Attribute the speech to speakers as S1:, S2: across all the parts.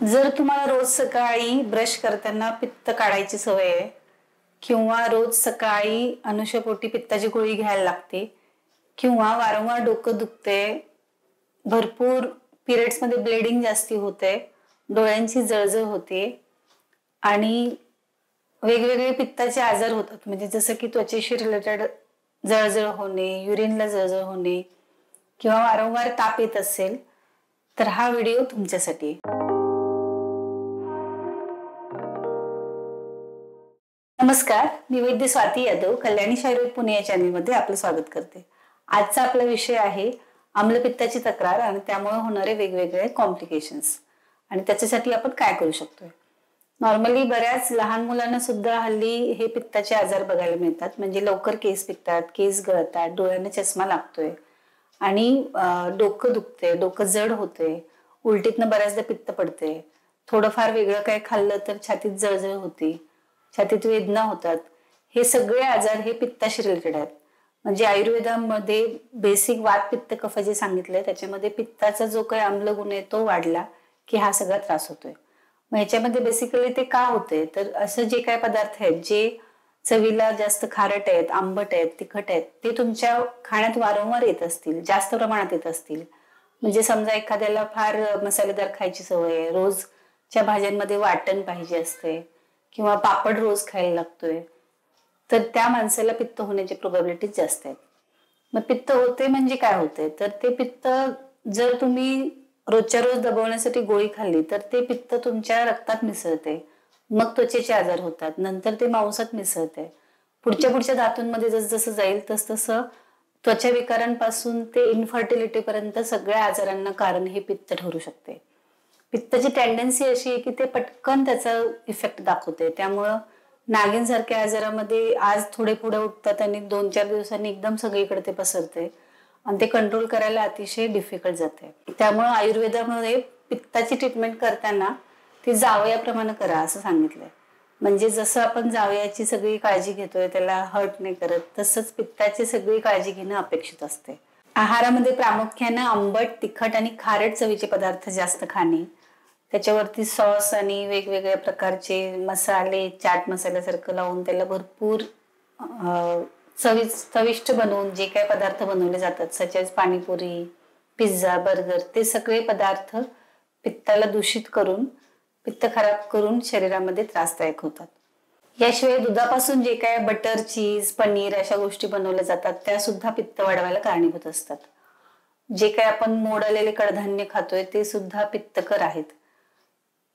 S1: जर तुम्हाला रोज सकाळी ब्रश करताना पित्त काढायची सवय आहे किंवा रोज सकाळी अनुषपोटी पित्ताची गोळी घ्यायला लागते किंवा वारंवार डोकं दुखते, भरपूर पिरियड्स मध्ये ब्लिडिंग जास्ती होते, डोळ्यांची जळजळ होते आणि वेगवेगळे पित्ताचे आजार होतात, म्हणजे जसं की त्वचेशी रिलेटेड जळजळ होणे, युरिनला जळजळ होणे किंवा वारंवार ताप येत असेल तर हा व्हिडिओ तुमच्यासाठी आहे. नमस्कार, मी वैद्य स्वाती यादव कल्याणी आयुर्वेद पुणे या चॅनलमध्ये आपलं स्वागत करते. आजचा आपला विषय आहे आम्लपित्ताची तक्रार आणि त्यामुळे होणारे वेगवेगळे कॉम्प्लिकेशन्स आणि त्याच्यासाठी आपण काय करू शकतोय. नॉर्मली बऱ्याच लहान मुलांना सुद्धा हल्ली हे पित्ताचे आजार बघायला मिळतात, म्हणजे लवकर केस पिकतात, केस गळतात, डोळ्यांना चष्मा लागतोय आणि डोकं दुखते, डोकं जड होते, उलटीतनं बऱ्याचदा पित्त पडते, थोडंफार वेगळं काय खाल्लं तर छातीत जळजळ होती, छातीत वेदना होतात. हे सगळे आजार हे पित्ताशी रिलेटेड आहेत. म्हणजे आयुर्वेदामध्ये बेसिक वात पित्त कफ जे सांगितलंय त्याच्यामध्ये पित्ताचा जो काही आम्ल गुण आहे तो वाढला की हा सगळा त्रास होतोय. मग ह्याच्यामध्ये बेसिकली ते का होते तर असं जे काही पदार्थ आहेत जे चवीला जास्त खारट आहेत, आंबट आहेत, तिखट आहेत ते तुमच्या खाण्यात वारंवार येत असतील, जास्त प्रमाणात येत असतील, म्हणजे समजा एखाद्याला फार मसालेदार खायची सवय आहे, रोजच्या भाज्यांमध्ये वाटण पाहिजे असते किंवा पापड रोज खायला लागतोय, तर त्या माणसाला पित्त होण्याची प्रोबॅबिलिटी जास्त आहे. मग पित्त होते म्हणजे काय होते तर ते पित्त जर तुम्ही रोजच्या रोज दबवण्यासाठी गोळी खाल्ली तर ते पित्त तुमच्या रक्तात मिसळते, मग त्वचेचे आजार होतात, नंतर ते मांसात मिसळते, पुढच्या धातूंमध्ये जसं जाईल तसं त्वचा विकारांपासून ते इन्फर्टिलिटी पर्यंत सगळ्या आजारांना कारण हे पित्त ठरू शकते. पित्ताची टेंडन्सी अशी आहे की ते पटकन त्याचा इफेक्ट दाखवते, त्यामुळं नागिन सारख्या आजारामध्ये आज थोडे पुढे उठतात आणि 2-4 दिवसांनी एकदम सगळीकडे ते पसरते आणि ते कंट्रोल करायला अतिशय डिफिकल्ट जाते. त्यामुळं आयुर्वेदामध्ये पित्ताची ट्रीटमेंट करताना ती जावयाप्रमाणे करा असं सांगितलंय. म्हणजे जसं आपण जावयाची सगळी काळजी घेतोय, त्याला हर्ट नाही करत, तसंच पित्ताची सगळी काळजी घेणं अपेक्षित असते. आहारामध्ये प्रामुख्यानं आंबट, तिखट आणि खारट चवीचे पदार्थ जास्त खाणे, त्याच्यावरती सॉस आणि वेगवेगळ्या प्रकारचे मसाले, चाट मसाल्यासारखं लावून त्याला भरपूर चविष्ट बनवून जे काही पदार्थ बनवले जातात सच पाणीपुरी, पिझ्झा, बर्गर, ते सगळे पदार्थ पित्ताला दूषित करून, पित्त खराब करून शरीरामध्ये त्रासदायक होतात. याशिवाय दुधापासून जे काय बटर, चीज, पनीर अशा गोष्टी बनवल्या जातात त्या सुद्धा पित्त वाढवायला कारणीभूत असतात. जे काय आपण मोड आलेले कडधान्य खातोय ते सुद्धा पित्तकर आहेत.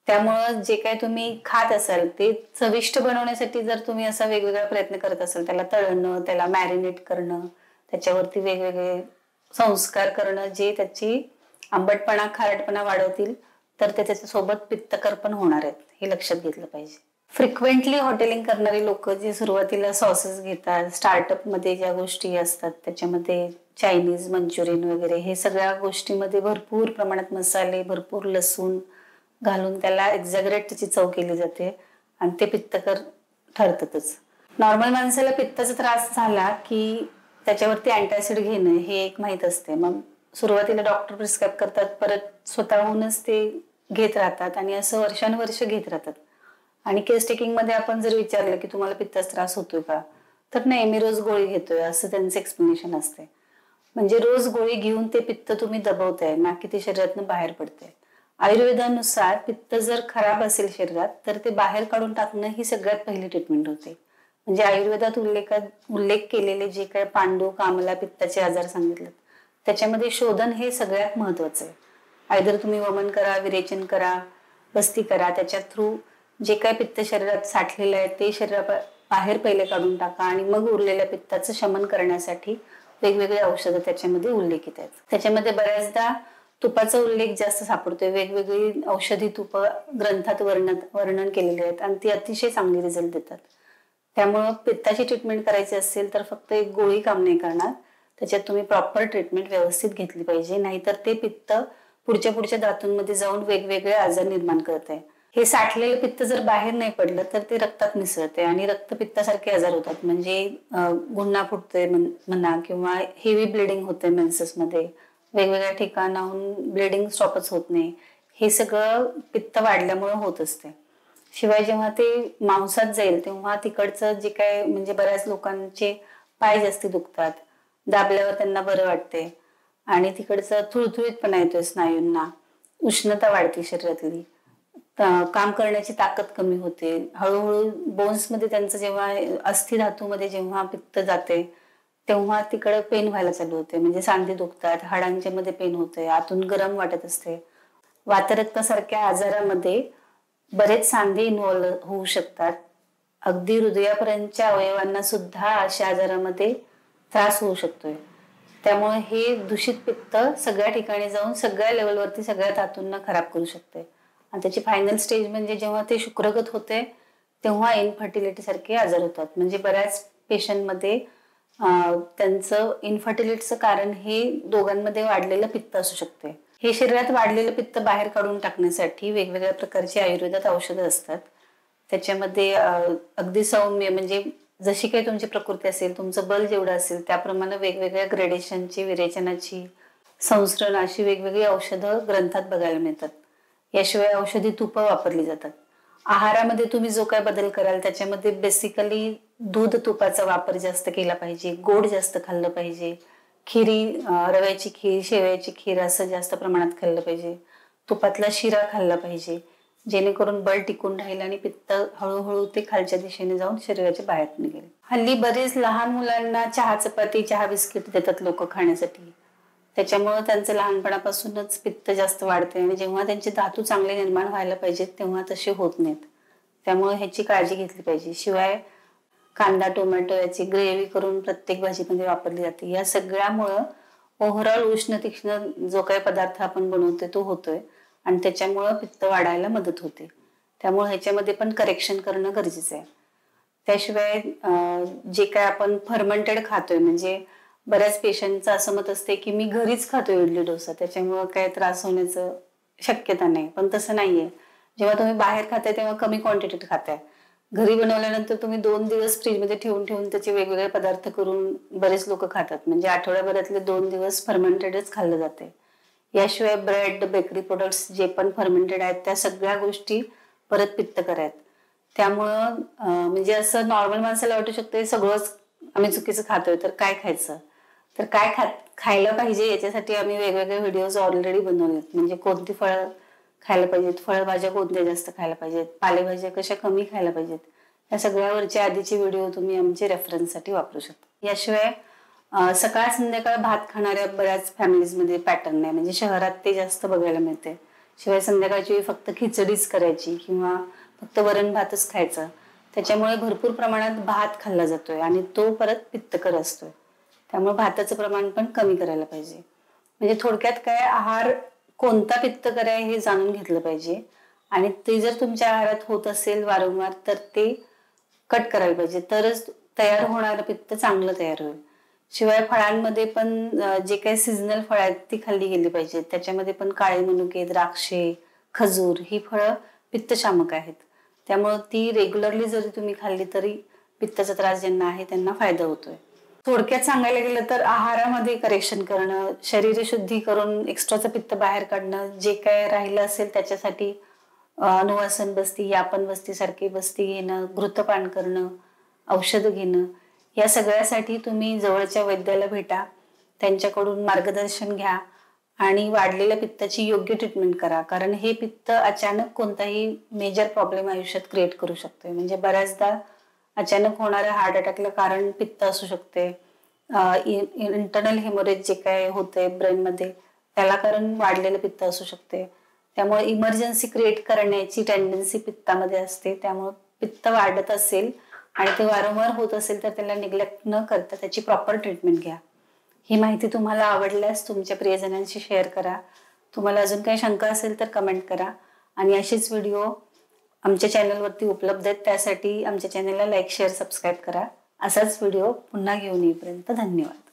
S1: त्यामुळं जे काय तुम्ही खात असाल ते चविष्ट बनवण्यासाठी जर तुम्ही असा वेगवेगळा प्रयत्न करत असाल, त्याला तळणं, त्याला मॅरिनेट करणं, त्याच्यावरती वेगवेगळे संस्कार करणं जे त्याची आंबटपणा, खारटपणा वाढवतील, तर ते त्याच्यासोबत पित्तकर पण होणार आहेत, हे लक्षात घेतलं पाहिजे. फ्रिक्वेंटली हॉटेलिंग करणारी लोक जे सुरुवातीला सॉसेस घेतात, स्टार्टअप मध्ये ज्या गोष्टी असतात त्याच्यामध्ये चायनीज, मंचुरियन वगैरे हे सगळ्या गोष्टीमध्ये भरपूर प्रमाणात मसाले, भरपूर लसूण घालून त्याला एक्झॅगरेट त्याची चव केली जाते आणि ते पित्तकर ठरतातच. नॉर्मल माणसाला पित्ताचा त्रास झाला की त्याच्यावरती अँटासिड घेणं हे एक माहीत असते. मग सुरुवातीला डॉक्टर प्रिस्क्राईब करतात, परत स्वतःहूनच ते घेत राहतात आणि असं वर्षानुवर्ष घेत राहतात. आणि केस टेकिंग मध्ये आपण जर विचारलं की तुम्हाला पित्ताचा त्रास होतोय का, तर नाही, मी रोज गोळी घेतोय असं त्यांचं एक्सप्लेनेशन असते. म्हणजे रोज गोळी घेऊन ते पित्त तुम्ही दबवताय ना की ते शरीरातून बाहेर पडते. आयुर्वेदानुसार पित्त जर खराब असेल शरीरात तर ते बाहेर काढून टाकणं ही सगळ्यात पहिली ट्रीटमेंट होते. म्हणजे आयुर्वेदात उल्लेख केलेले जे काय पांडू, कामला, पित्ताचे आजार सांगितले त्याच्यामध्ये शोधन हे सगळ्यात महत्वाचं आहे. आयदर तुम्ही वमन करा, विरेचन करा, बस्ती करा, त्याच्या थ्रू जे काय पित्त शरीरात साठलेलं आहे ते शरीरात बाहेर पहिले काढून टाका आणि मग उरलेल्या पित्ताचं शमन करण्यासाठी वेगवेगळे औषधं त्याच्यामध्ये उल्लेखित आहेत. त्याच्यामध्ये बऱ्याचदा तुपाचा उल्लेख जास्त सापडतोय. वेगवेगळी औषधी तुप ग्रंथात वर्णन केलेली आहेत आणि ती अतिशय चांगली रिझल्ट देतात. त्यामुळं पित्ताची ट्रीटमेंट करायची असेल तर फक्त एक गोळी काम नाही करणार, त्याच्यात तुम्ही प्रॉपर ट्रीटमेंट व्यवस्थित घेतली पाहिजे, नाहीतर ते पित्त पुढच्या धातूंमध्ये जाऊन वेगवेगळे आजार निर्माण करत आहे. हे साठलेलं पित्त जर बाहेर नाही पडलं तर ते रक्तात मिसळते आणि रक्तपित्तासारखे आजार होतात. म्हणजे गुन्हा फुटते म्हणा किंवा हेवी ब्लिडिंग होते मेन्सेसमध्ये, वेगवेगळ्या ठिकाणाहून ब्लिडिंग स्टॉपच होत नाही, हे सगळं पित्त वाढल्यामुळे होत असते. शिवाय जेव्हा ते मांसात जाईल तेव्हा तिकडचं जे काय म्हणजे बऱ्याच लोकांचे पाय जास्ती दुखतात, दाबल्यावर त्यांना बरं वाटते आणि तिकडचं थुळथुळीतपणा येतोय स्नायूंना, उष्णता वाढते शरीरातली, काम करण्याची ताकद कमी होते. हळूहळू बोन्समध्ये त्यांचं जेव्हा अस्थि धातूमध्ये जेव्हा पित्त जाते तेव्हा तिकडे पेन व्हायला चालू होते, म्हणजे सांधे दुखतात, हाडांच्या मध्ये पेन होते, आतून गरम वाटत असते. वातरक्तासारख्या आजारामध्ये बरेच सांधे इन्व्हॉल्व होऊ शकतात. अगदी हृदयापर्यंतच्या अवयवांना सुद्धा अशा आजारामध्ये त्रास होऊ शकतोय. त्यामुळे हे दूषित पित्त सगळ्या ठिकाणी जाऊन सगळ्या लेवलवरती सगळ्या धातूंना खराब करू शकते आणि त्याची फायनल स्टेज म्हणजे जेव्हा ते शुक्रगत होते तेव्हा इनफर्टिलिटी सारखे आजार होतात. म्हणजे बऱ्याच पेशंटमध्ये त्यांचं इनफर्टिलिटीचं कारण हे दोघांमध्ये वाढलेलं पित्त असू शकते. हे शरीरात वाढलेलं पित्त बाहेर काढून टाकण्यासाठी वेगवेगळ्या प्रकारची आयुर्वेदात औषधं असतात. त्याच्यामध्ये अगदी सौम्य म्हणजे जशी काही तुमची प्रकृती असेल, तुमचं बल जेवढं असेल त्याप्रमाणे वेगवेगळ्या ग्रेडेशनची, विरेचनाची, संस्करण अशी वेगवेगळी औषधं ग्रंथात बघायला मिळतात. याशिवाय औषधी तुपं वापरली जातात. आहारामध्ये तुम्ही जो काय बदल कराल त्याच्यामध्ये बेसिकली दूध तुपाचा वापर जास्त केला पाहिजे, गोड जास्त खाल्लं पाहिजे, खिरी, रव्याची खीर, शेवयाची खीर असं जास्त प्रमाणात खाल्लं पाहिजे, तुपातला शिरा खाल्ला पाहिजे, जेणेकरून बळ टिकून राहील आणि पित्त हळूहळू ते खालच्या दिशेने जाऊन शरीराच्या बाहेर निघेल. हल्ली बरेच लहान मुलांना चहा चपाती, चहा बिस्किट देतात लोक खाण्यासाठी. त्याच्यामुळे त्यांचं लहानपणापासूनच पित्त जास्त वाढते आणि जेव्हा त्यांचे धातू चांगले निर्माण व्हायला पाहिजेत तेव्हा तसे होत नाहीत. त्यामुळे ह्याची काळजी घेतली पाहिजे. शिवाय कांदा, टोमॅटो याची ग्रेव्ही करून प्रत्येक भाजीमध्ये वापरली जाते. या सगळ्यामुळं ओव्हरऑल उष्ण तीक्ष्ण जो काही पदार्थ आपण बनवतोय तो होतोय आणि त्याच्यामुळं पित्त वाढायला मदत होते. त्यामुळे ह्याच्यामध्ये पण करेक्शन करणं गरजेचं आहे. त्याशिवाय जे काय आपण फर्मेंटेड खातोय, म्हणजे बऱ्याच पेशंटचं असं मत असते की मी घरीच खातोय इडली डोसा, त्याच्यामुळं काय त्रास होण्याचं शक्यता नाही. पण तसं नाहीये. जेव्हा तुम्ही बाहेर खाताय तेव्हा कमी क्वांटिटीत खाताय. घरी बनवल्यानंतर तुम्ही 2 दिवस फ्रीजमध्ये ठेवून ठेवून त्याचे वेगवेगळे पदार्थ करून बरेच लोक खातात. म्हणजे आठवड्याभरातले 2 दिवस फर्मेंटेडच खाल्लं जाते. याशिवाय ब्रेड, बेकरी प्रोडक्ट्स जे पण फर्मेंटेड आहेत त्या सगळ्या गोष्टी परत पित्तकर आहेत. त्यामुळं म्हणजे असं नॉर्मल माणसाला वाटू शकतं सगळंच आम्ही चुकीचं खातोय तर काय खायचं, तर काय खायला पाहिजे याच्यासाठी आम्ही वेगवेगळे व्हिडिओज ऑलरेडी बनवलेत. म्हणजे कोणती फळं खायला पाहिजेत, फळभाज्या कोणत्या जास्त खायला पाहिजेत, पालेभाज्या कशा कमी खायला पाहिजेत, या सगळ्यावरचे आधीचे व्हिडिओ तुम्ही आमचे रेफरन्ससाठी वापरू शकता. याशिवाय सकाळ संध्याकाळ भात खाणाऱ्या बऱ्याच फॅमिलीजमध्ये पॅटर्न आहे, म्हणजे शहरात ते जास्त बघायला मिळते. शिवाय संध्याकाळची वेळी फक्त खिचडीच करायची किंवा फक्त वरण भातच खायचा. त्याच्यामुळे भरपूर प्रमाणात भात खाल्ला जातोय आणि तो परत पित्तकर असतोय. त्यामुळे भाताचं प्रमाण पण कमी करायला पाहिजे. म्हणजे थोडक्यात काय, आहार कोणता पित्तकर आहे हे जाणून घेतलं पाहिजे आणि ते जर तुमच्या आहारात होत असेल वारंवार तर ते कट करायला पाहिजे, तरच तयार होणारं पित्त चांगलं तयार होईल. शिवाय फळांमध्ये पण जे काही सीझनल फळं आहेत ती खाल्ली गेली पाहिजेत. त्याच्यामध्ये पण काळे मनुके, द्राक्षे, खजूर ही फळं पित्तशामक आहेत. त्यामुळं ती रेग्युलरली जरी तुम्ही खाल्ली तरी पित्ताचा त्रास ज्यांना आहे त्यांना फायदा होतोय. थोडक्यात सांगायला गेलं तर आहारामध्ये करेक्शन करणं, शरीर शुद्धी करून एक्स्ट्राचं पित्त बाहेर काढणं, जे काय राहिलं असेल त्याच्यासाठी अनुवासन बस्ती, यापन बस्ती सारखी बस्ती घेणं, घृतपान करणं, औषधं घेणं, या सगळ्यासाठी तुम्ही जवळच्या वैद्याला भेटा, त्यांच्याकडून मार्गदर्शन घ्या आणि वाढलेल्या पित्ताची योग्य ट्रीटमेंट करा. कारण हे पित्त अचानक कोणताही मेजर प्रॉब्लेम आयुष्यात क्रिएट करू शकते. म्हणजे बऱ्याचदा अचानक होणाऱ्या हार्ट अटॅकला कारण पित्त असू शकते. इंटरनल हेमोरेज जे काय होते ब्रेनमध्ये त्याला कारण वाढलेलं पित्त असू शकते. त्यामुळे इमर्जन्सी क्रिएट करण्याची टेंडन्सी पित्तामध्ये असते. त्यामुळे पित्त वाढत असेल आणि ते वारंवार होत असेल तर त्याला निग्लेक्ट न करता त्याची प्रॉपर ट्रीटमेंट घ्या. ही माहिती तुम्हाला आवडल्यास तुमच्या प्रियजनांशी शेअर करा. तुम्हाला अजून काही शंका असेल तर कमेंट करा आणि अशीच व्हिडिओ आमच्या चॅनलवरती उपलब्ध आहेत. त्यासाठी आमच्या चॅनलला लाईक, शेअर, सबस्क्राईब करा. असाच व्हिडिओ पुन्हा घेऊन येईपर्यंत धन्यवाद.